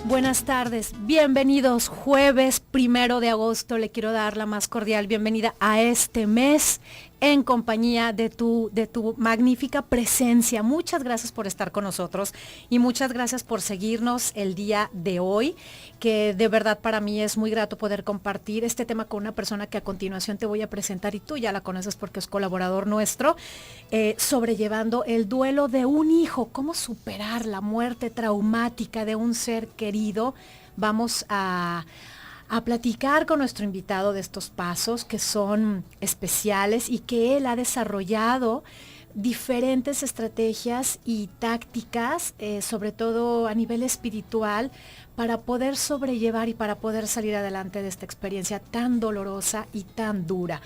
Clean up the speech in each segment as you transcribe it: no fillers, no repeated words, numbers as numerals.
Buenas tardes, bienvenidos. Jueves 1 de agosto, le quiero dar la más cordial bienvenida a este mes en compañía de tu magnífica presencia. Muchas gracias por estar con nosotros y muchas gracias por seguirnos el día de hoy, que de verdad para mí es muy grato poder compartir este tema con una persona que a continuación te voy a presentar y tú ya la conoces porque es colaborador nuestro, sobrellevando el duelo de un hijo, cómo superar la muerte traumática de un ser querido. Vamos a platicar con nuestro invitado de estos pasos que son especiales y que él ha desarrollado diferentes estrategias y tácticas, sobre todo a nivel espiritual, para poder sobrellevar y para poder salir adelante de esta experiencia tan dolorosa y tan dura.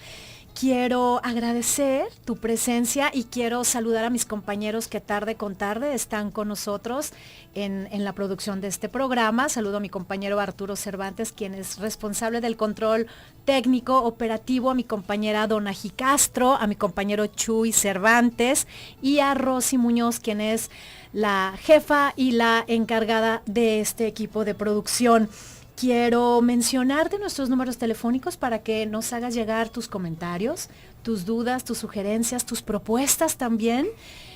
Quiero agradecer tu presencia y quiero saludar a mis compañeros que tarde con tarde están con nosotros en la producción de este programa. Saludo a mi compañero Arturo Cervantes, quien es responsable del control técnico operativo, a mi compañera Donaji Castro, a mi compañero Chuy Cervantes y a Rosy Muñoz, quien es la jefa y la encargada de este equipo de producción. Quiero mencionarte nuestros números telefónicos para que nos hagas llegar tus comentarios, tus dudas, tus sugerencias, tus propuestas también,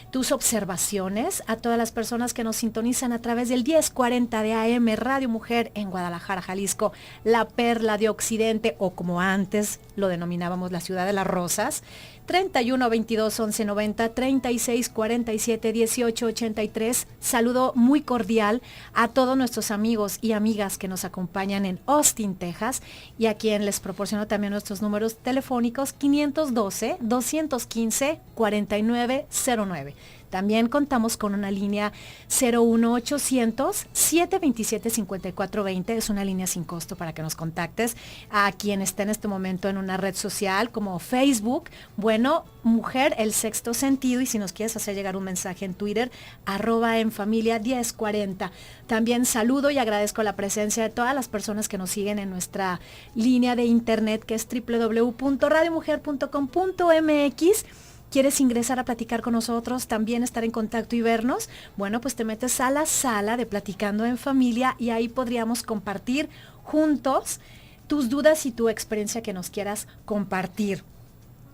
tus observaciones a todas las personas que nos sintonizan a través del 1040 de AM Radio Mujer en Guadalajara, Jalisco, la perla de Occidente, o como antes lo denominábamos, la ciudad de las rosas. 31 22 11 90 36 47 18 83. Saludo muy cordial a todos nuestros amigos y amigas que nos acompañan en Austin, Texas, y a quien les proporciono también nuestros números telefónicos 512 215 4909. También contamos con una línea 01800 727 5420, es una línea sin costo para que nos contactes. A quien esté en este momento en una red social como Facebook, bueno, Mujer el Sexto Sentido, y si nos quieres hacer llegar un mensaje en Twitter, @enfamilia1040. También saludo y agradezco la presencia de todas las personas que nos siguen en nuestra línea de internet, que es www.radiomujer.com.mx. ¿Quieres ingresar a platicar con nosotros, también estar en contacto y vernos? Bueno, pues te metes a la sala de Platicando en Familia y ahí podríamos compartir juntos tus dudas y tu experiencia que nos quieras compartir.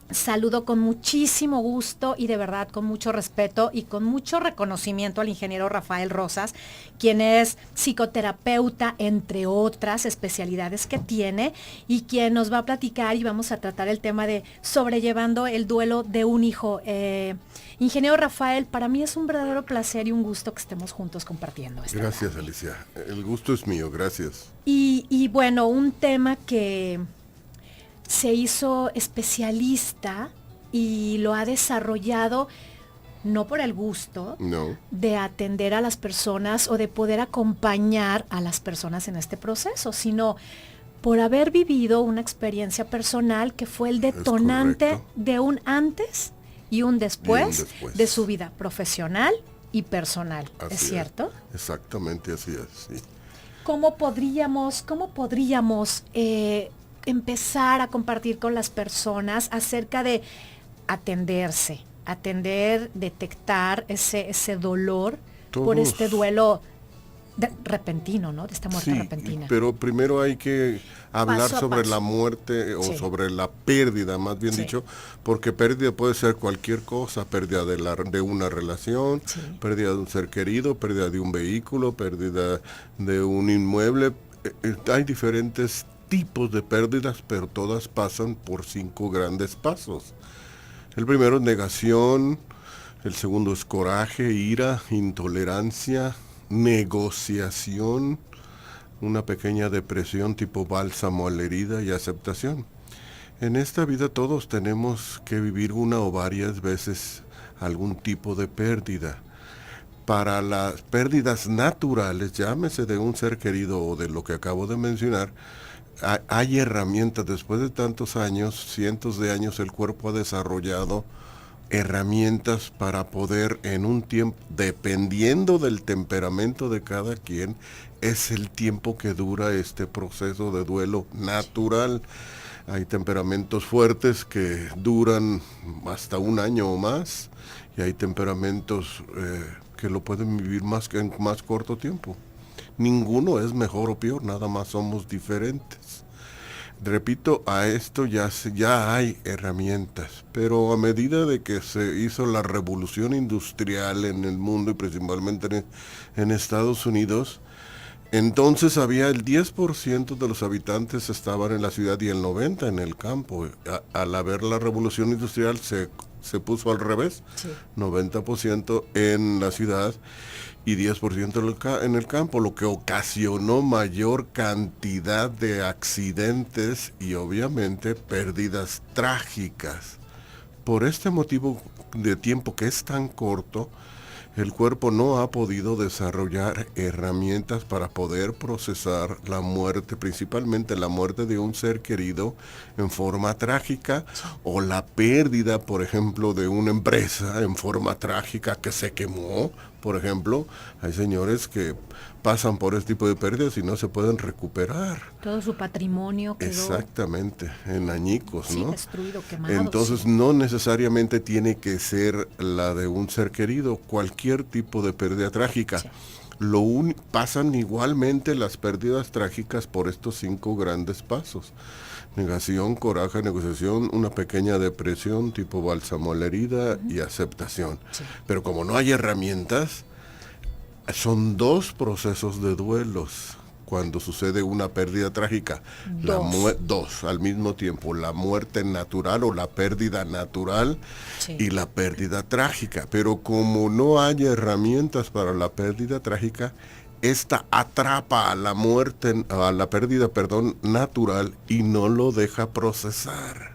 Saludo con muchísimo gusto y de verdad con mucho respeto y con mucho reconocimiento al ingeniero Rafael Rosas, quien es psicoterapeuta, entre otras especialidades que tiene, y quien nos va a platicar y vamos a tratar el tema de sobrellevando el duelo de un hijo. Ingeniero Rafael, para mí es un verdadero placer y un gusto que estemos juntos compartiendo esto. Gracias, Alicia. El gusto es mío, gracias. Y bueno, un tema que se hizo especialista y lo ha desarrollado no por el gusto de atender a las personas o de poder acompañar a las personas en este proceso, sino por haber vivido una experiencia personal que fue el detonante de un antes y un después de su vida profesional y personal. Así ¿Es cierto? Exactamente así es, sí. ¿Cómo podríamos empezar a compartir con las personas acerca de detectar ese dolor por este duelo repentino, ¿no? De esta muerte repentina? Pero primero hay que hablar sobre la muerte o sobre la pérdida, más bien dicho, porque pérdida puede ser cualquier cosa: pérdida de una relación, pérdida de un ser querido, pérdida de un vehículo, pérdida de un inmueble. Hay diferentes tipos de pérdidas, pero todas pasan por 5 grandes pasos. El primero es negación, el segundo es coraje, ira, intolerancia, negociación, una pequeña depresión tipo bálsamo a la herida y aceptación. En esta vida todos tenemos que vivir una o varias veces algún tipo de pérdida. Para las pérdidas naturales, llámese de un ser querido o de lo que acabo de mencionar, hay herramientas. Después de tantos años, cientos de años, el cuerpo ha desarrollado herramientas para poder en un tiempo, dependiendo del temperamento de cada quien, es el tiempo que dura este proceso de duelo natural. Hay temperamentos fuertes que duran hasta 1 año o más, y hay temperamentos que lo pueden vivir en más corto tiempo. ninguno es mejor o peor, nada más somos diferentes. Repito, a esto ya hay herramientas, pero a medida de que se hizo la revolución industrial en el mundo y principalmente en Estados Unidos, entonces había el 10% de los habitantes estaban en la ciudad y el 90% en el campo. Al haber la revolución industrial se puso al revés, sí. 90% en la ciudad y 10% en el campo, lo que ocasionó mayor cantidad de accidentes y obviamente pérdidas trágicas. Por este motivo de tiempo que es tan corto, el cuerpo no ha podido desarrollar herramientas para poder procesar la muerte, principalmente la muerte de un ser querido en forma trágica o la pérdida, por ejemplo, de una empresa en forma trágica que se quemó. Por ejemplo, hay señores que pasan por este tipo de pérdidas y no se pueden recuperar. Todo su patrimonio quedó... Exactamente, en añicos, sí, ¿no? Destruido, quemado. Entonces, sí. No necesariamente tiene que ser la de un ser querido, cualquier tipo de pérdida trágica. Sí. Pasan igualmente las pérdidas trágicas por estos 5 grandes pasos. Negación, coraje, negociación, una pequeña depresión tipo bálsamo a la herida y aceptación. Sí. Pero como no hay herramientas, son 2 procesos de duelos cuando sucede una pérdida trágica. 2 al mismo tiempo, la muerte natural o la pérdida natural sí. y la pérdida trágica. Pero como no hay herramientas para la pérdida trágica, esta atrapa a la pérdida natural y no lo deja procesar.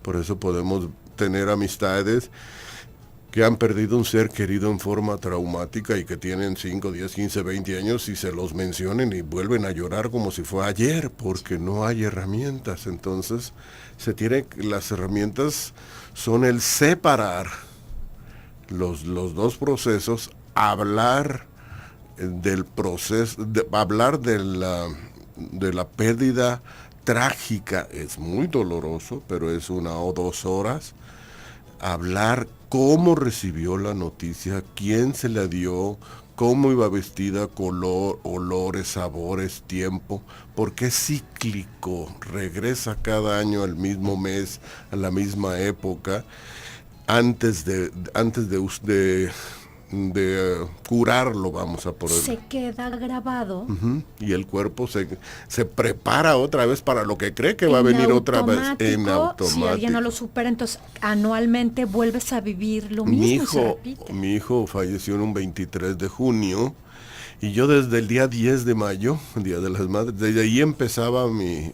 Por eso podemos tener amistades que han perdido un ser querido en forma traumática y que tienen 5, 10, 15, 20 años y se los mencionen y vuelven a llorar como si fue ayer, porque no hay herramientas. Entonces, las herramientas son el separar los 2 procesos, hablar del proceso, hablar de la pérdida trágica es muy doloroso, pero es 1 o 2 horas. Hablar cómo recibió la noticia, quién se la dio, cómo iba vestida, color, olores, sabores, tiempo, porque es cíclico, regresa cada año al mismo mes, a la misma época, antes de curarlo, vamos a poner. Se queda grabado. Y el cuerpo se prepara otra vez para lo que cree que va a venir otra vez en automático. Si alguien no lo supera, entonces anualmente vuelves a vivir lo mismo. Mi hijo falleció en un 23 de junio y yo desde el día 10 de mayo, Día de las Madres, desde ahí empezaba mi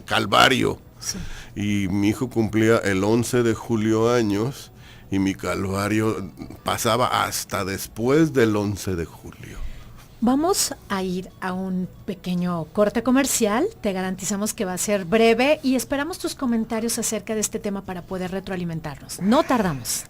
calvario. Sí. Y mi hijo cumplía el 11 de julio años. Y mi calvario pasaba hasta después del 11 de julio. Vamos a ir a un pequeño corte comercial. Te garantizamos que va a ser breve y esperamos tus comentarios acerca de este tema para poder retroalimentarnos. No tardamos.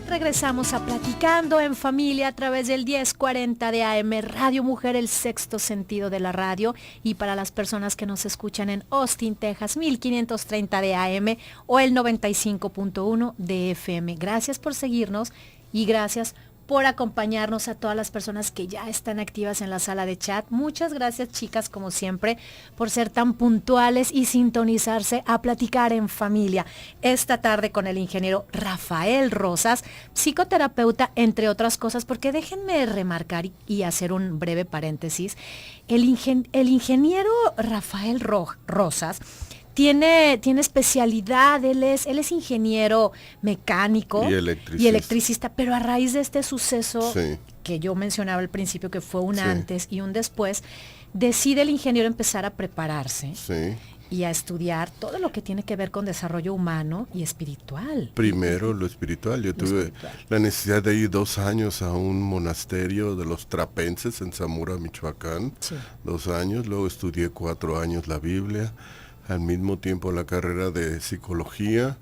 Regresamos a Platicando en Familia a través del 1040 de AM, Radio Mujer, el sexto sentido de la radio. Y para las personas que nos escuchan en Austin, Texas, 1530 de AM o el 95.1 de FM. Gracias por seguirnos y gracias por acompañarnos a todas las personas que ya están activas en la sala de chat. Muchas gracias, chicas, como siempre, por ser tan puntuales y sintonizarse a Platicar en Familia. Esta tarde con el ingeniero Rafael Rosas, psicoterapeuta, entre otras cosas, porque déjenme remarcar y hacer un breve paréntesis. El ingeniero Rafael Rosas tiene especialidad, él es ingeniero mecánico y electricista, pero a raíz de este suceso sí. que yo mencionaba al principio, que fue un sí. antes y un después, decide el ingeniero empezar a prepararse sí. y a estudiar todo lo que tiene que ver con desarrollo humano y espiritual. Primero lo espiritual. Yo tuve la necesidad de ir 2 años a un monasterio de los trapenses en Zamora, Michoacán. Sí. 2 años, luego estudié 4 años la Biblia. Al mismo tiempo la carrera de psicología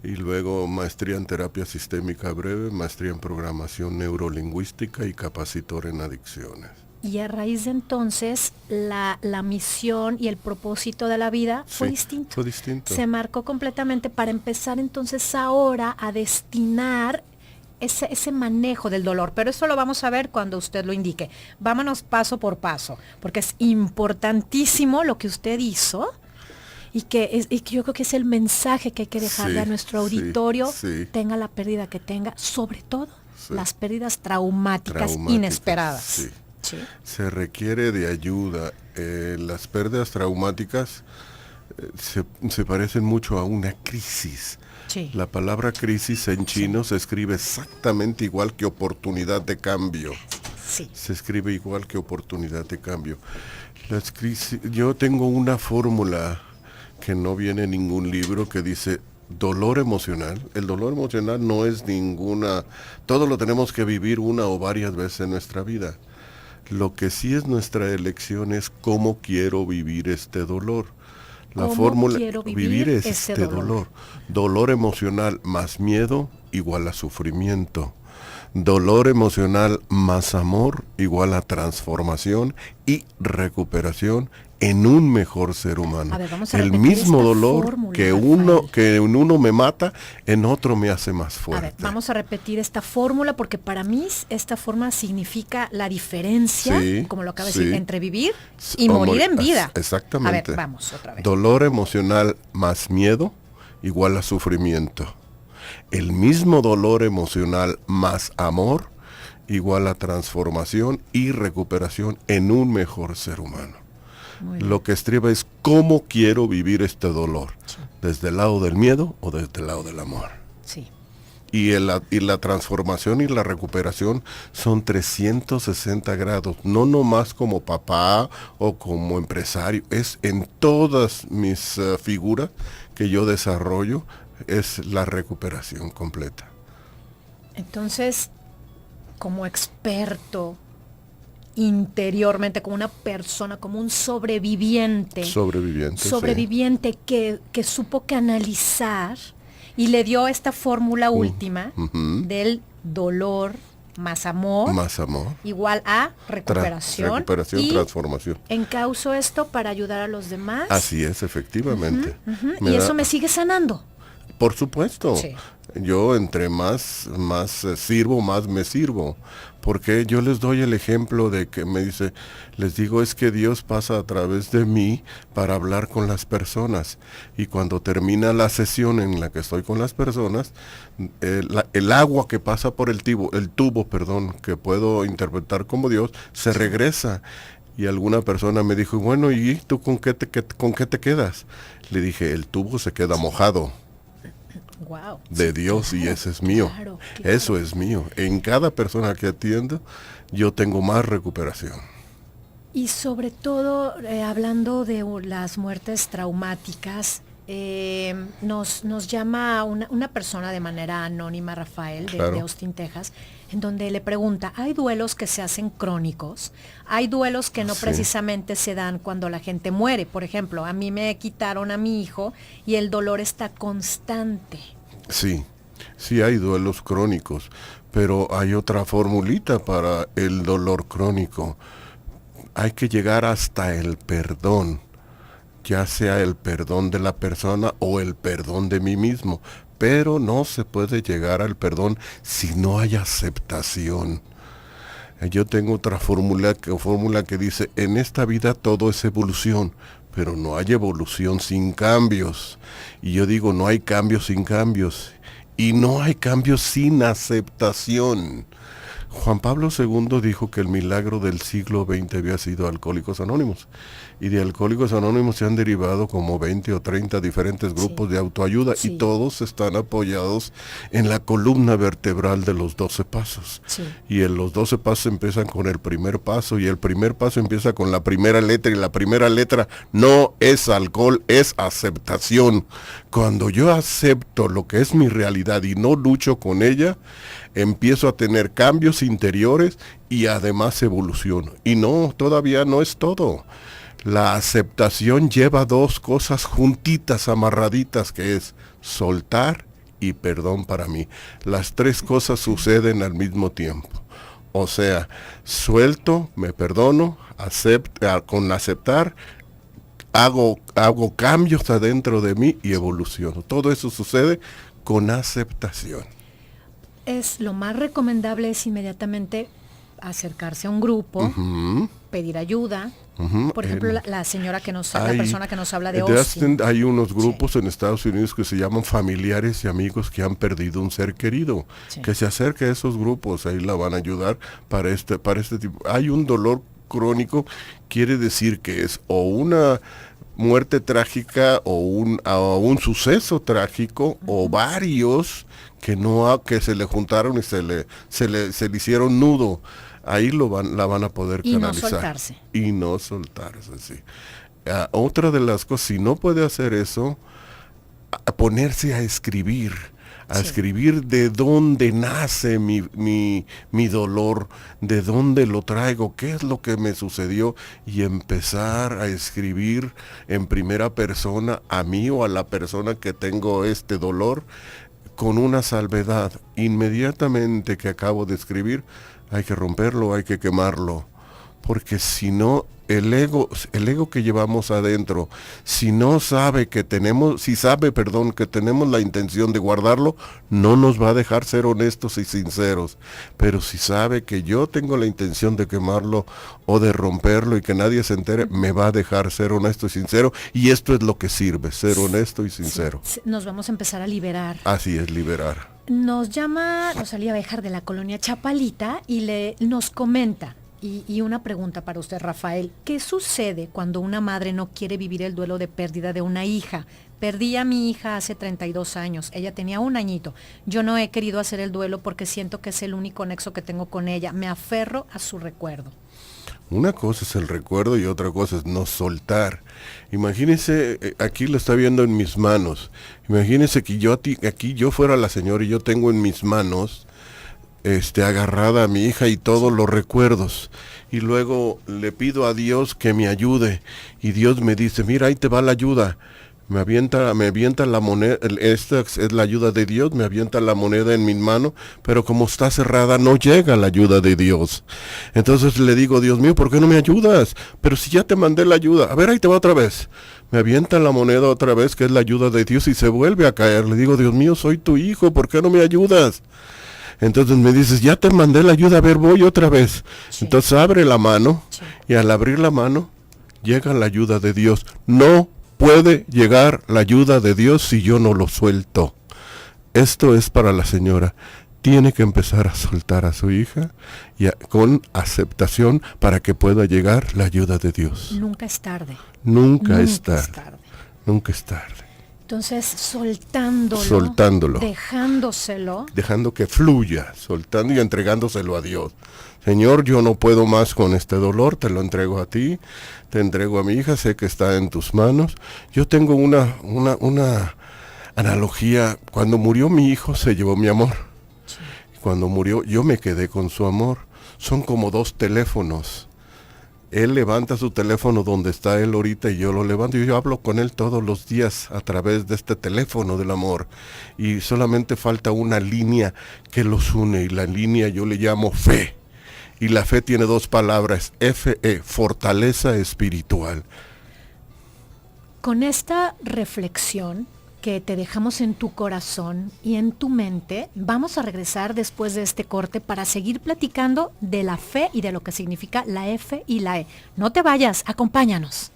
y luego maestría en terapia sistémica breve, maestría en programación neurolingüística y capacitor en adicciones. Y a raíz de entonces, la misión y el propósito de la vida fue distinto. Fue distinto. Se marcó completamente para empezar entonces ahora a destinar ese manejo del dolor. Pero eso lo vamos a ver cuando usted lo indique. Vámonos paso por paso, porque es importantísimo lo que usted hizo y que yo creo que es el mensaje que hay que dejarle a nuestro auditorio, tenga la pérdida que tenga, sobre todo las pérdidas traumáticas inesperadas. Sí. Sí. Se requiere de ayuda. Las pérdidas traumáticas se parecen mucho a una crisis. Sí. La palabra crisis en chino se escribe exactamente igual que oportunidad de cambio. Sí. Se escribe igual que oportunidad de cambio. Las crisis, yo tengo una fórmula que no viene en ningún libro que dice dolor emocional. El dolor emocional no es ninguna, todo lo tenemos que vivir una o varias veces en nuestra vida. Lo que sí es nuestra elección es cómo quiero vivir este dolor. La fórmula, vivir este dolor. Dolor emocional más miedo igual a sufrimiento. Dolor emocional más amor igual a transformación y recuperación en un mejor ser humano. Ver, el mismo dolor que en uno me mata, en otro me hace más fuerte. A ver, vamos a repetir esta fórmula porque para mí esta forma significa la diferencia, como lo acaba de decir, entre vivir y morir en vida. Exactamente. A ver, vamos otra vez. Dolor emocional más miedo igual a sufrimiento. El mismo dolor emocional más amor igual a transformación y recuperación en un mejor ser humano. Lo que estriba es cómo quiero vivir este dolor, desde el lado del miedo o desde el lado del amor. Sí. Y la transformación y la recuperación son 360 grados, no nomás como papá o como empresario, es en todas mis figuras que yo desarrollo, es la recuperación completa. Entonces, como experto, interiormente, como una persona, como un sobreviviente que supo canalizar y le dio esta fórmula última del dolor más amor igual a recuperación y transformación. Encauzo esto para ayudar a los demás. Así es, efectivamente. Y eso me sigue sanando. Por supuesto. Sí. Yo entre más sirvo, más me sirvo. Porque yo les doy el ejemplo de que les digo, es que Dios pasa a través de mí para hablar con las personas. Y cuando termina la sesión en la que estoy con las personas, el agua que pasa por el tubo, que puedo interpretar como Dios, se regresa. Y alguna persona me dijo, bueno, ¿y tú con qué te quedas? Le dije, el tubo se queda mojado. Wow. De Dios, y ese es mío. Claro. Eso es mío. En cada persona que atiendo, yo tengo más recuperación. Y sobre todo, hablando de las muertes traumáticas, nos llama una persona de manera anónima, Rafael, de Austin, Texas, en donde le pregunta, ¿hay duelos que se hacen crónicos? ¿Hay duelos que no precisamente se dan cuando la gente muere? Por ejemplo, a mí me quitaron a mi hijo y el dolor está constante. Sí hay duelos crónicos, pero hay otra formulita para el dolor crónico. Hay que llegar hasta el perdón, ya sea el perdón de la persona o el perdón de mí mismo, pero no se puede llegar al perdón si no hay aceptación. Yo tengo otra fórmula que dice, en esta vida todo es evolución, pero no hay evolución sin cambios. Y yo digo, no hay cambios sin cambios, y no hay cambios sin aceptación. Juan Pablo II dijo que el milagro del siglo XX había sido Alcohólicos Anónimos. Y de Alcohólicos Anónimos se han derivado como 20 o 30 diferentes grupos de autoayuda y todos están apoyados en la columna vertebral de los 12 pasos. Y en los 12 pasos empiezan con el primer paso y el primer paso empieza con la primera letra y la primera letra no es alcohol, es aceptación. Cuando yo acepto lo que es mi realidad y no lucho con ella, empiezo a tener cambios interiores y además evoluciono. Y no, todavía no es todo. La aceptación lleva dos cosas juntitas, amarraditas, que es soltar y perdón para mí. Las tres cosas suceden al mismo tiempo. O sea, suelto, me perdono, con aceptar, hago cambios adentro de mí y evoluciono. Todo eso sucede con aceptación. Es lo más recomendable es inmediatamente acercarse a un grupo, pedir ayuda. Por ejemplo, la señora que la persona que nos habla de Austin. Hay unos grupos en Estados Unidos que se llaman familiares y amigos que han perdido un ser querido. Que se acerque a esos grupos, ahí la van a ayudar para este tipo. Hay un dolor crónico, quiere decir que es o una muerte trágica o un suceso trágico o varios que se le juntaron y se le hicieron nudo. Ahí la van a poder canalizar. Y no soltarse, sí. Otra de las cosas, si no puede hacer eso, ponerse a escribir. Escribir de dónde nace mi dolor, de dónde lo traigo, qué es lo que me sucedió, y empezar a escribir en primera persona a mí o a la persona que tengo este dolor, con una salvedad. Inmediatamente que acabo de escribir, hay que romperlo, hay que quemarlo, porque si no, el ego que llevamos adentro, si sabe que tenemos la intención de guardarlo, no nos va a dejar ser honestos y sinceros. Pero si sabe que yo tengo la intención de quemarlo o de romperlo y que nadie se entere, me va a dejar ser honesto y sincero, y esto es lo que sirve, ser honesto y sincero. Nos vamos a empezar a liberar. Así es, liberar. Nos llama Rosalía Béjar de la colonia Chapalita y nos comenta. Y una pregunta para usted, Rafael. ¿Qué sucede cuando una madre no quiere vivir el duelo de pérdida de una hija? Perdí a mi hija hace 32 años. Ella tenía 1 añito. Yo no he querido hacer el duelo porque siento que es el único nexo que tengo con ella. Me aferro a su recuerdo. Una cosa es el recuerdo y otra cosa es no soltar. Imagínese, aquí lo está viendo en mis manos. Imagínese que aquí yo fuera la señora y yo tengo en mis manos agarrada a mi hija y todos los recuerdos, y luego le pido a Dios que me ayude, y Dios me dice, mira, ahí te va la ayuda, me avienta la moneda, esta es la ayuda de Dios, me avienta la moneda en mi mano, pero como está cerrada no llega la ayuda de Dios. Entonces le digo, Dios mío, ¿por qué no me ayudas? Pero si ya te mandé la ayuda, a ver, ahí te va otra vez. Me avienta la moneda otra vez, que es la ayuda de Dios, y se vuelve a caer. Le digo, Dios mío, soy tu hijo, ¿por qué no me ayudas? Entonces me dices, ya te mandé la ayuda, a ver, voy otra vez. Sí. Entonces abre la mano, y al abrir la mano, llega la ayuda de Dios. No puede llegar la ayuda de Dios si yo no lo suelto. Esto es para la señora. Tiene que empezar a soltar a su hija con aceptación para que pueda llegar la ayuda de Dios. Nunca es tarde. Nunca es tarde. Nunca es tarde. Entonces, soltándolo, dejando que fluya, soltando y entregándoselo a Dios. Señor, yo no puedo más con este dolor, te lo entrego a ti, te entrego a mi hija, sé que está en tus manos. Yo tengo una analogía. Cuando murió mi hijo, se llevó mi amor. Sí. Cuando murió, yo me quedé con su amor. Son como 2 teléfonos. Él levanta su teléfono donde está él ahorita y yo lo levanto, y yo hablo con él todos los días a través de este teléfono del amor, y solamente falta una línea que los une, y la línea yo le llamo fe, y la fe tiene 2 palabras, F-E, fortaleza espiritual. Con esta reflexión que te dejamos en tu corazón y en tu mente, vamos a regresar después de este corte para seguir platicando de la fe y de lo que significa la F y la E. No te vayas, acompáñanos.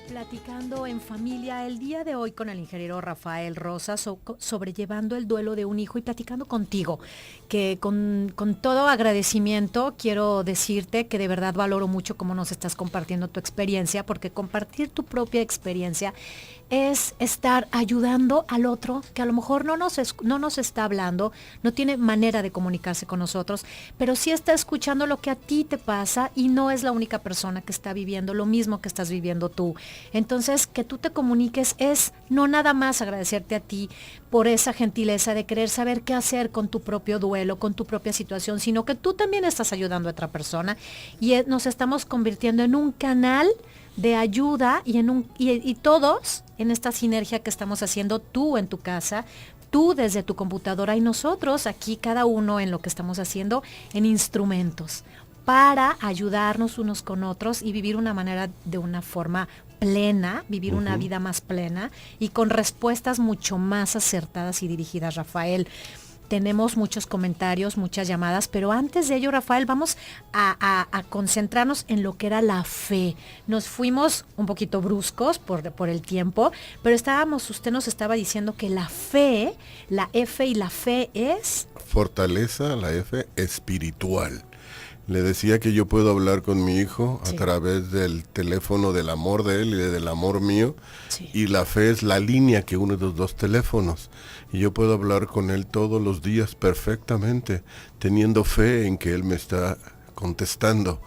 Platicando en familia el día de hoy con el ingeniero Rafael Rosas, sobrellevando el duelo de un hijo, y platicando contigo, que con todo agradecimiento quiero decirte que de verdad valoro mucho cómo nos estás compartiendo tu experiencia, porque compartir tu propia experiencia es estar ayudando al otro que a lo mejor no nos está hablando, no tiene manera de comunicarse con nosotros, pero sí está escuchando lo que a ti te pasa, y no es la única persona que está viviendo lo mismo que estás viviendo tú. Entonces, que tú te comuniques es no nada más agradecerte a ti por esa gentileza de querer saber qué hacer con tu propio duelo, con tu propia situación, sino que tú también estás ayudando a otra persona y nos estamos convirtiendo en un canal de ayuda y todos en esta sinergia que estamos haciendo, tú en tu casa, tú desde tu computadora y nosotros aquí, cada uno en lo que estamos haciendo, en instrumentos para ayudarnos unos con otros y vivir de una forma plena, vivir una vida más plena y con respuestas mucho más acertadas y dirigidas, Rafael. Tenemos muchos comentarios, muchas llamadas, pero antes de ello, Rafael, vamos a concentrarnos en lo que era la fe. Nos fuimos un poquito bruscos por el tiempo, pero usted nos estaba diciendo que la F y la fe es... Fortaleza, la F, espiritual. Le decía que yo puedo hablar con mi hijo a través del teléfono del amor de él y del amor mío. Sí. Y la fe es la línea que une los dos teléfonos. Y yo puedo hablar con él todos los días perfectamente, teniendo fe en que él me está contestando.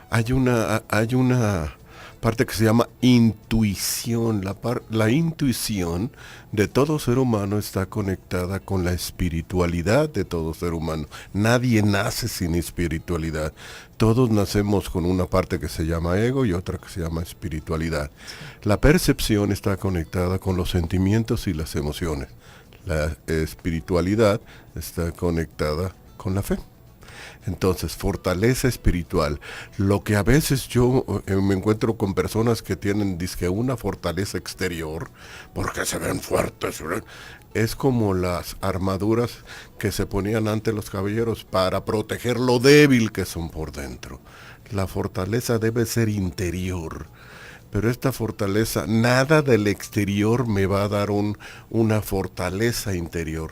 Hay una parte que se llama intuición. La intuición de todo ser humano está conectada con la espiritualidad de todo ser humano. Nadie nace sin espiritualidad. Todos nacemos con una parte que se llama ego y otra que se llama espiritualidad. La percepción está conectada con los sentimientos y las emociones. La espiritualidad está conectada con la fe. Entonces, fortaleza espiritual. Lo que a veces yo me encuentro con personas que tienen dizque una fortaleza exterior, porque se ven fuertes, es como las armaduras que se ponían ante los caballeros para proteger lo débil que son por dentro. La fortaleza debe ser interior. Pero esta fortaleza, nada del exterior me va a dar una fortaleza interior,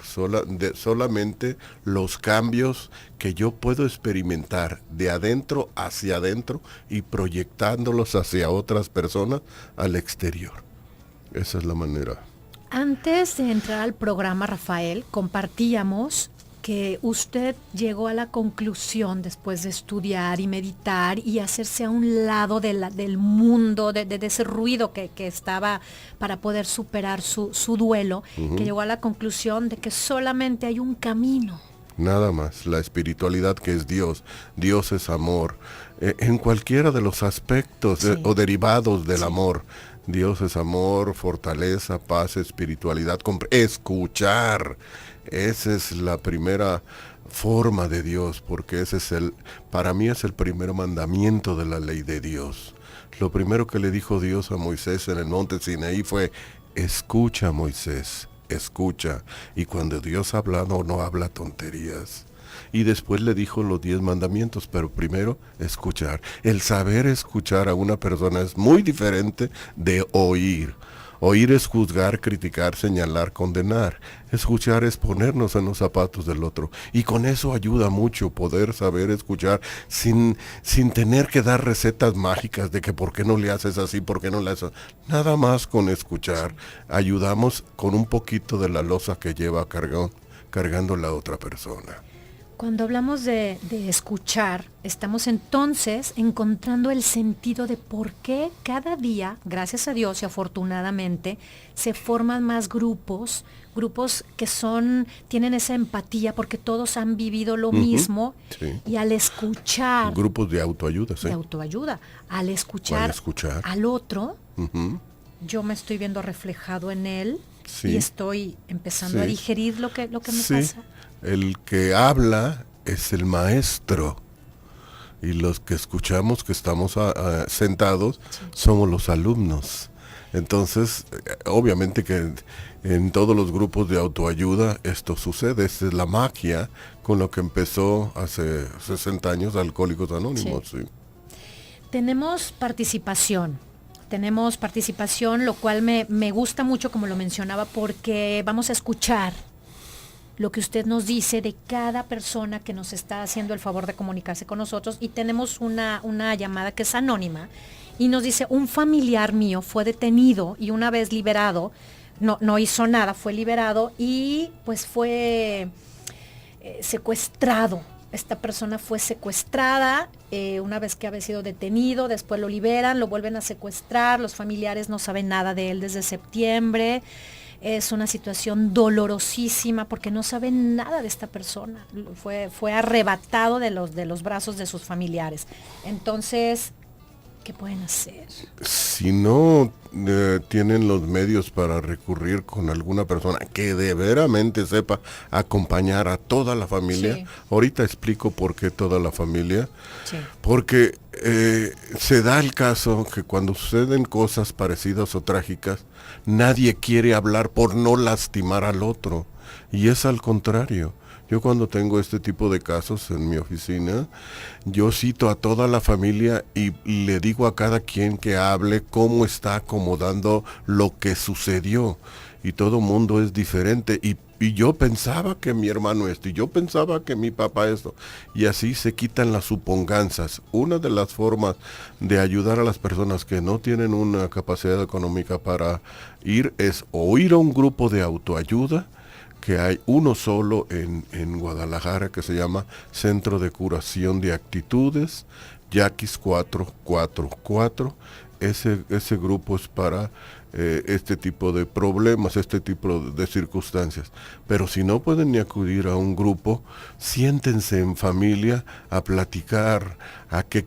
solamente los cambios que yo puedo experimentar de adentro hacia adentro y proyectándolos hacia otras personas al exterior. Esa es la manera. Antes de entrar al programa, Rafael, compartíamos que usted llegó a la conclusión después de estudiar y meditar y hacerse a un lado del mundo, de ese ruido que estaba para poder superar su duelo, que llegó a la conclusión de que solamente hay un camino. Nada más, la espiritualidad que es Dios. Dios es amor. En cualquiera de los aspectos o derivados del amor. Dios es amor, fortaleza, paz, espiritualidad, escuchar. Esa es la primera forma de Dios, porque para mí es el primer mandamiento de la ley de Dios. Lo primero que le dijo Dios a Moisés en el monte Sinaí fue, escucha, Moisés, escucha. Y cuando Dios habla, no habla tonterías. Y después le dijo los 10 mandamientos, pero primero escuchar. El saber escuchar a una persona es muy diferente de oír. Oír es juzgar, criticar, señalar, condenar. Escuchar es ponernos en los zapatos del otro. Y con eso ayuda mucho poder saber escuchar sin tener que dar recetas mágicas de que por qué no le haces así, por qué no le haces. Nada más con escuchar ayudamos con un poquito de la losa que lleva cargando la otra persona. Cuando hablamos de escuchar, estamos entonces encontrando el sentido de por qué cada día, gracias a Dios y afortunadamente, se forman más grupos que tienen esa empatía porque todos han vivido lo mismo y al escuchar... Grupos de autoayuda, sí. De autoayuda. Al escuchar al otro, yo me estoy viendo reflejado en él y estoy empezando a digerir lo que me pasa. El que habla es el maestro y los que escuchamos, que estamos sentados, somos los alumnos. Entonces, obviamente que en todos los grupos de autoayuda esto sucede. Esta es la magia con lo que empezó hace 60 años Alcohólicos Anónimos. Sí. Tenemos participación, lo cual me gusta mucho, como lo mencionaba, porque vamos a escuchar lo que usted nos dice de cada persona que nos está haciendo el favor de comunicarse con nosotros. Y tenemos una llamada que es anónima y nos dice, un familiar mío fue detenido y una vez liberado, no hizo nada, fue liberado y pues fue secuestrado esta persona fue secuestrada, una vez que había sido detenido, después lo liberan, lo vuelven a secuestrar, los familiares no saben nada de él desde septiembre. Es una situación dolorosísima porque no saben nada de esta persona. Fue arrebatado de los brazos de sus familiares. Entonces, ¿qué pueden hacer? Si no tienen los medios para recurrir con alguna persona que de veramente sepa acompañar a toda la familia, sí. Ahorita explico por qué toda la familia, sí. Porque se da el caso que cuando suceden cosas parecidas o trágicas, nadie quiere hablar por no lastimar al otro, y es al contrario. Yo cuando tengo este tipo de casos en mi oficina, yo cito a toda la familia y le digo a cada quien que hable cómo está acomodando lo que sucedió. Y todo mundo es diferente. Y yo pensaba que mi hermano esto, y yo pensaba que mi papá esto. Y así se quitan las suponganzas. Una de las formas de ayudar a las personas que no tienen una capacidad económica para ir es o ir a un grupo de autoayuda, que hay uno solo en Guadalajara que se llama Centro de Curación de Actitudes, Yaquis 444. Ese grupo es para este tipo de problemas, este tipo de circunstancias. Pero si no pueden ni acudir a un grupo, siéntense en familia a platicar, a que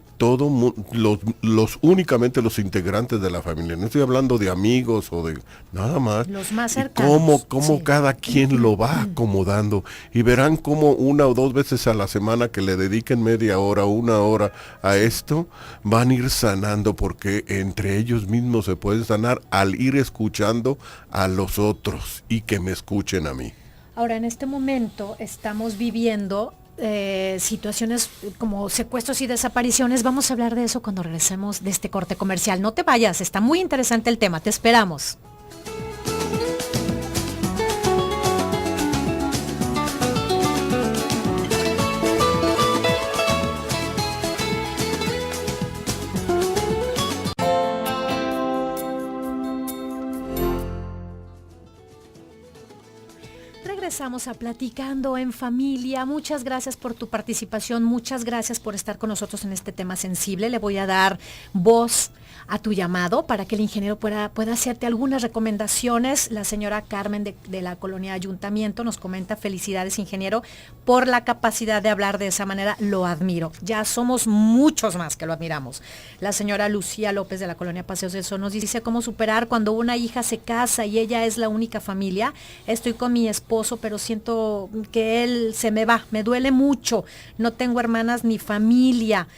únicamente los integrantes de la familia, no estoy hablando de amigos o de nada más, los más cercanos, cómo sí. Cada quien lo va acomodando, y verán cómo 1 o 2 veces a la semana que le dediquen media hora, 1 hora a esto, van a ir sanando, porque entre ellos mismos se pueden sanar al ir escuchando a los otros y que me escuchen a mí. Ahora, en este momento estamos viviendo situaciones como secuestros y desapariciones. Vamos a hablar de eso cuando regresemos de este corte comercial. No te vayas, está muy interesante el tema, te esperamos. Regresamos a Platicando en Familia. Muchas gracias por tu participación, muchas gracias por estar con nosotros en este tema sensible. Le voy a dar voz a tu llamado para que el ingeniero pueda hacerte algunas recomendaciones. La señora Carmen de la colonia Ayuntamiento nos comenta: felicidades, ingeniero, por la capacidad de hablar de esa manera, lo admiro. Ya somos muchos más que lo admiramos. La señora Lucía López de la colonia Paseos del Sol nos dice: cómo superar cuando una hija se casa y ella es la única familia. Estoy con mi esposo, pero siento que él se me va, me duele mucho, no tengo hermanas ni familia.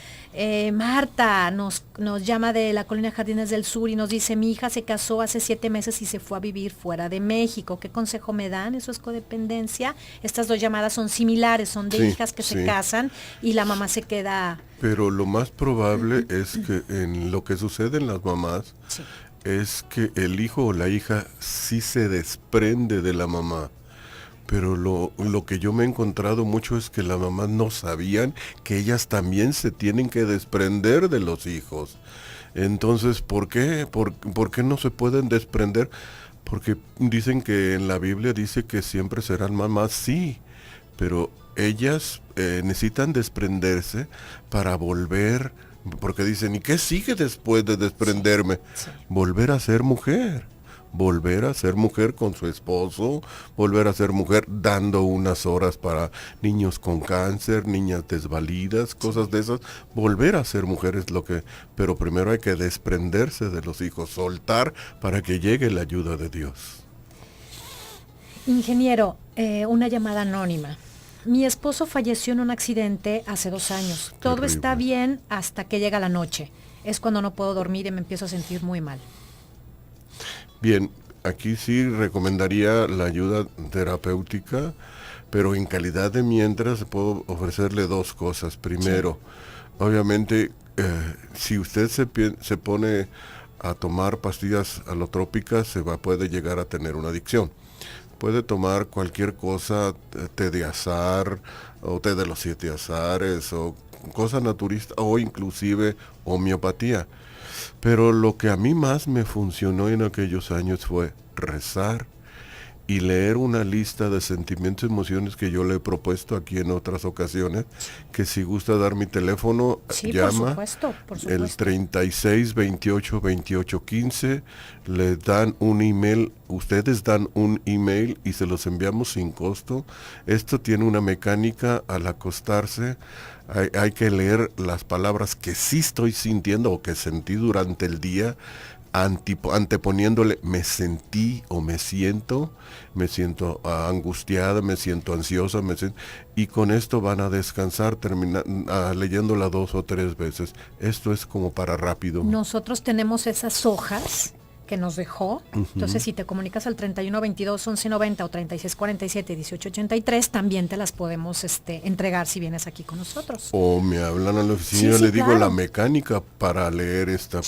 Marta nos llama de la colonia Jardines del Sur y nos dice: mi hija se casó hace 7 meses y se fue a vivir fuera de México. ¿Qué consejo me dan? ¿Eso es codependencia? Estas 2 llamadas son similares, son de hijas que se casan y la mamá se queda. Pero lo más probable es que en lo que sucede en las mamás es que el hijo o la hija sí se desprende de la mamá. Pero lo que yo me he encontrado mucho es que las mamás no sabían que ellas también se tienen que desprender de los hijos. Entonces, ¿por qué? ¿Por qué no se pueden desprender? Porque dicen que en la Biblia dice que siempre serán mamás, sí, pero ellas necesitan desprenderse para volver, porque dicen: ¿y qué sigue después de desprenderme? Sí. Volver a ser mujer. Volver a ser mujer con su esposo, volver a ser mujer dando unas horas para niños con cáncer, niñas desvalidas, cosas de esas. Volver a ser mujer es lo que, pero primero hay que desprenderse de los hijos, soltar para que llegue la ayuda de Dios. Ingeniero, una llamada anónima. Mi esposo falleció en un accidente hace 2 años. Todo terrible. Está bien hasta que llega la noche. Es cuando no puedo dormir y me empiezo a sentir muy mal. Bien, aquí sí recomendaría la ayuda terapéutica, pero en calidad de mientras puedo ofrecerle 2 cosas. Primero, obviamente, si usted se pone a tomar pastillas alotrópicas, puede llegar a tener una adicción. Puede tomar cualquier cosa, té de azar, o té de los 7 azares, o cosa naturista, o inclusive homeopatía. Pero lo que a mí más me funcionó en aquellos años fue rezar y leer una lista de sentimientos y emociones que yo le he propuesto aquí en otras ocasiones, que si gusta dar mi teléfono, llama por supuesto. el 36 28 28 15, le dan un email, ustedes dan un email y se los enviamos sin costo. Esto tiene una mecánica: al acostarse hay que leer las palabras que sí estoy sintiendo o que sentí durante el día, anteponiéndole me sentí o me siento angustiada, me siento ansiosa, y con esto van a descansar leyéndola 2 o 3 veces. Esto es como para rápido. Nosotros tenemos esas hojas que nos dejó. Entonces, si te comunicas al 31 22 11 90 o 36 47 18 83, también te las podemos entregar si vienes aquí con nosotros. O me hablan a la oficina, le digo la mecánica para leer esta,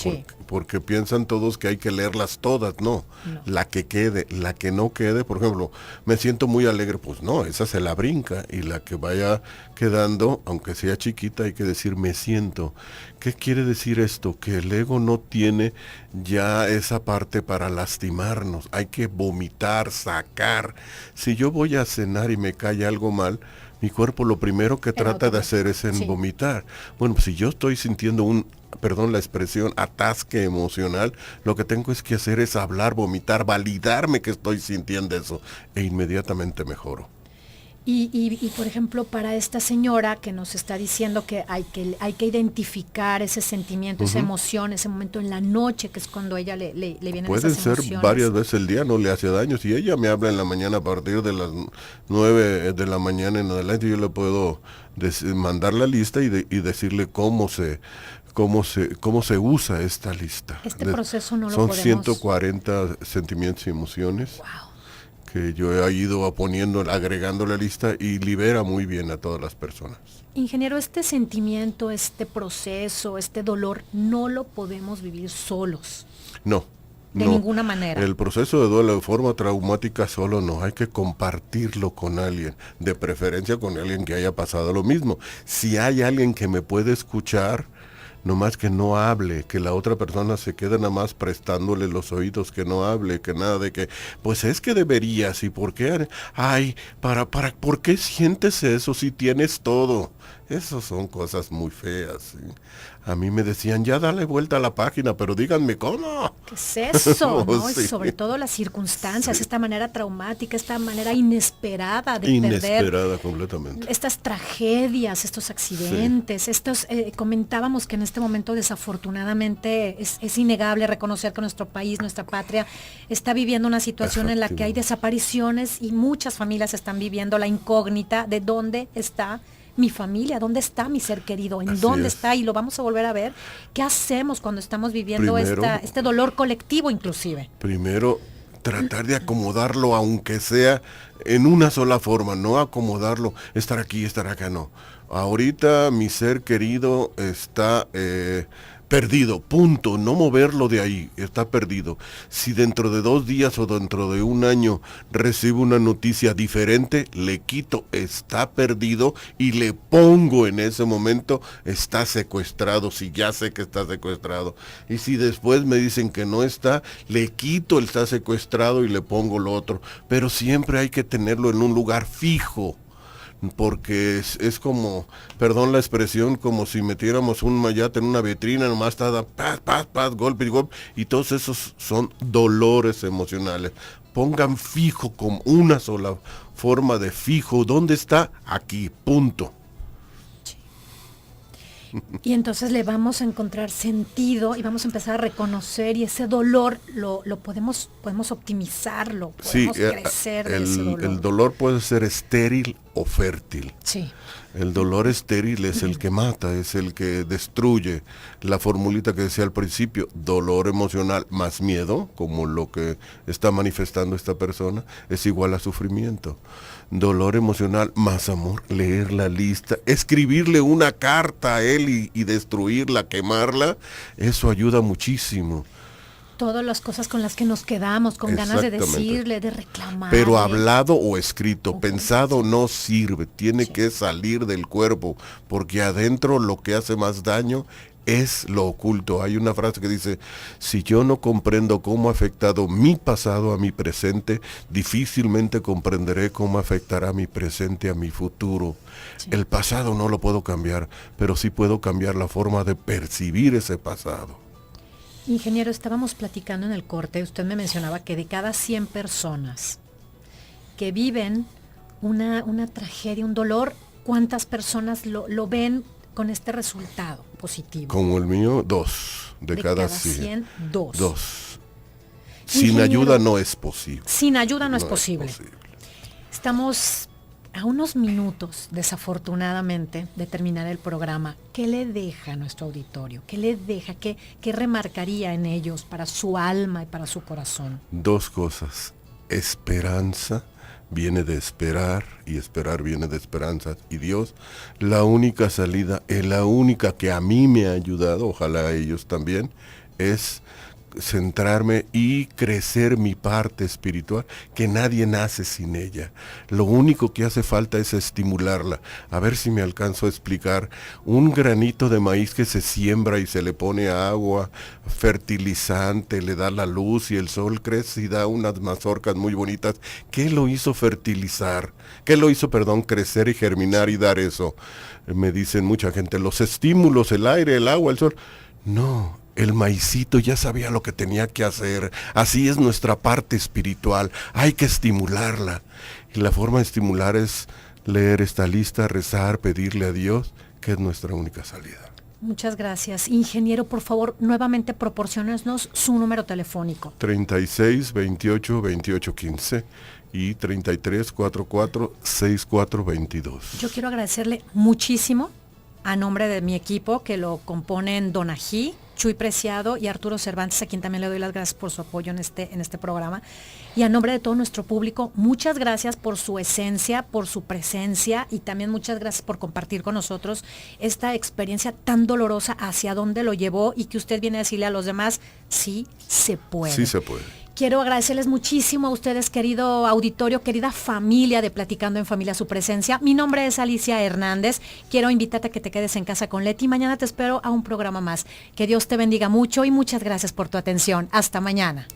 porque piensan todos que hay que leerlas todas. No, la que quede, la que no quede. Por ejemplo, me siento muy alegre, pues no, esa se la brinca, y la que vaya quedando, aunque sea chiquita, hay que decir me siento. ¿Qué quiere decir esto? Que el ego no tiene ya esa parte para lastimarnos. Hay que vomitar, sacar. Si yo voy a cenar y me cae algo mal, mi cuerpo lo primero que trata de hacer es vomitar. Bueno, si yo estoy sintiendo perdón la expresión, atasque emocional, lo que tengo que hacer es hablar, vomitar, validarme que estoy sintiendo eso, e inmediatamente mejoro. Y por ejemplo, para esta señora que nos está diciendo que hay que identificar ese sentimiento, esa emoción, ese momento en la noche, que es cuando ella le vienen esas emociones. Puede ser varias veces el día, no le hace daño. Si ella me habla en la mañana a partir de las 9 de la mañana en adelante, yo le puedo mandar la lista y decirle cómo se usa esta lista. Este proceso no lo podemos... Son podemos... 140 sentimientos y emociones. Wow. Que yo he ido agregando la lista, y libera muy bien a todas las personas. Ingeniero, este sentimiento, este proceso, este dolor, no lo podemos vivir solos. No. De ninguna manera. El proceso de duelo de forma traumática solo no, hay que compartirlo con alguien, de preferencia con alguien que haya pasado lo mismo. Si hay alguien que me puede escuchar, no más que no hable, que la otra persona se quede nada más prestándole los oídos, que no hable, que nada de que, pues es que deberías, y por qué, ay, ¿por qué sientes eso si tienes todo? Esas son cosas muy feas, ¿sí? A mí me decían, ya dale vuelta a la página, pero díganme cómo. ¿Qué es eso? ¿No? Sí. Y sobre todo las circunstancias, esta manera traumática, esta manera inesperada de perder. Completamente. Estas tragedias, estos accidentes, comentábamos que en este momento desafortunadamente es innegable reconocer que nuestro país, nuestra patria, está viviendo una situación en la que hay desapariciones, y muchas familias están viviendo la incógnita de dónde está mi familia, dónde está mi ser querido, en dónde está, y lo vamos a volver a ver. ¿Qué hacemos cuando estamos viviendo este dolor colectivo inclusive? Primero, tratar de acomodarlo, aunque sea en una sola forma, no acomodarlo, estar aquí, estar acá, no. Ahorita mi ser querido está perdido, punto, no moverlo de ahí, está perdido. Si dentro de 2 días o dentro de 1 año recibo una noticia diferente, le quito está perdido y le pongo en ese momento está secuestrado, si ya sé que está secuestrado. Y si después me dicen que no está, le quito el está secuestrado y le pongo lo otro. Pero siempre hay que tenerlo en un lugar fijo. Porque es como, perdón la expresión, como si metiéramos un mayate en una vitrina, nomás está paz, golpe y golpe, y todos esos son dolores emocionales. Pongan fijo como una sola forma de fijo, ¿dónde está? Aquí, punto. Y entonces le vamos a encontrar sentido y vamos a empezar a reconocer, y ese dolor lo podemos optimizarlo, podemos crecer de ese dolor. El dolor puede ser estéril o fértil. Sí. El dolor estéril es el que mata, es el que destruye. La formulita que decía al principio, dolor emocional más miedo, como lo que está manifestando esta persona, es igual a sufrimiento. Dolor emocional más amor, leer la lista, escribirle una carta a él y destruirla, quemarla, eso ayuda muchísimo. Todas las cosas con las que nos quedamos, con ganas de decirle, de reclamar. Pero hablado o escrito, pensado no sirve, tiene que salir del cuerpo, porque adentro lo que hace más daño es lo oculto. Hay una frase que dice, si yo no comprendo cómo ha afectado mi pasado a mi presente, difícilmente comprenderé cómo afectará mi presente a mi futuro. Sí. El pasado no lo puedo cambiar, pero sí puedo cambiar la forma de percibir ese pasado. Ingeniero, estábamos platicando en el corte, usted me mencionaba que de cada 100 personas que viven una tragedia, un dolor, ¿cuántas personas lo ven con este resultado positivo? Como el mío, 2 de cada 100. 2. Sin ayuda no es posible. Sin ayuda no es posible. Estamos a unos minutos, desafortunadamente, de terminar el programa. ¿Qué le deja a nuestro auditorio? ¿Qué le deja? ¿Qué remarcaría en ellos para su alma y para su corazón? 2 cosas. Esperanza viene de esperar y esperar viene de esperanza. Y Dios, la única salida, la única que a mí me ha ayudado, ojalá a ellos también, es centrarme y crecer mi parte espiritual, que nadie nace sin ella. Lo único que hace falta es estimularla. A ver si me alcanzo a explicar. Un granito de maíz que se siembra y se le pone agua, fertilizante, le da la luz y el sol crece y da unas mazorcas muy bonitas. ¿Qué lo hizo fertilizar? ¿Qué lo hizo, crecer y germinar y dar eso? Me dicen mucha gente, los estímulos, el aire, el agua, el sol. No, el maicito ya sabía lo que tenía que hacer. Así es nuestra parte espiritual. Hay que estimularla. Y la forma de estimular es leer esta lista, rezar, pedirle a Dios, que es nuestra única salida. Muchas gracias. Ingeniero, por favor, nuevamente proporciónenos su número telefónico. 36 28 28 15 y 33 44 64 22. Yo quiero agradecerle muchísimo a nombre de mi equipo, que lo componen Don Ají, Chuy Preciado y Arturo Cervantes, a quien también le doy las gracias por su apoyo en este programa. Y a nombre de todo nuestro público, muchas gracias por su esencia, por su presencia y también muchas gracias por compartir con nosotros esta experiencia tan dolorosa, hacia dónde lo llevó y que usted viene a decirle a los demás, sí se puede. Sí se puede. Quiero agradecerles muchísimo a ustedes, querido auditorio, querida familia de Platicando en Familia, su presencia. Mi nombre es Alicia Hernández. Quiero invitarte a que te quedes en casa con Leti. Mañana te espero a un programa más. Que Dios te bendiga mucho y muchas gracias por tu atención. Hasta mañana.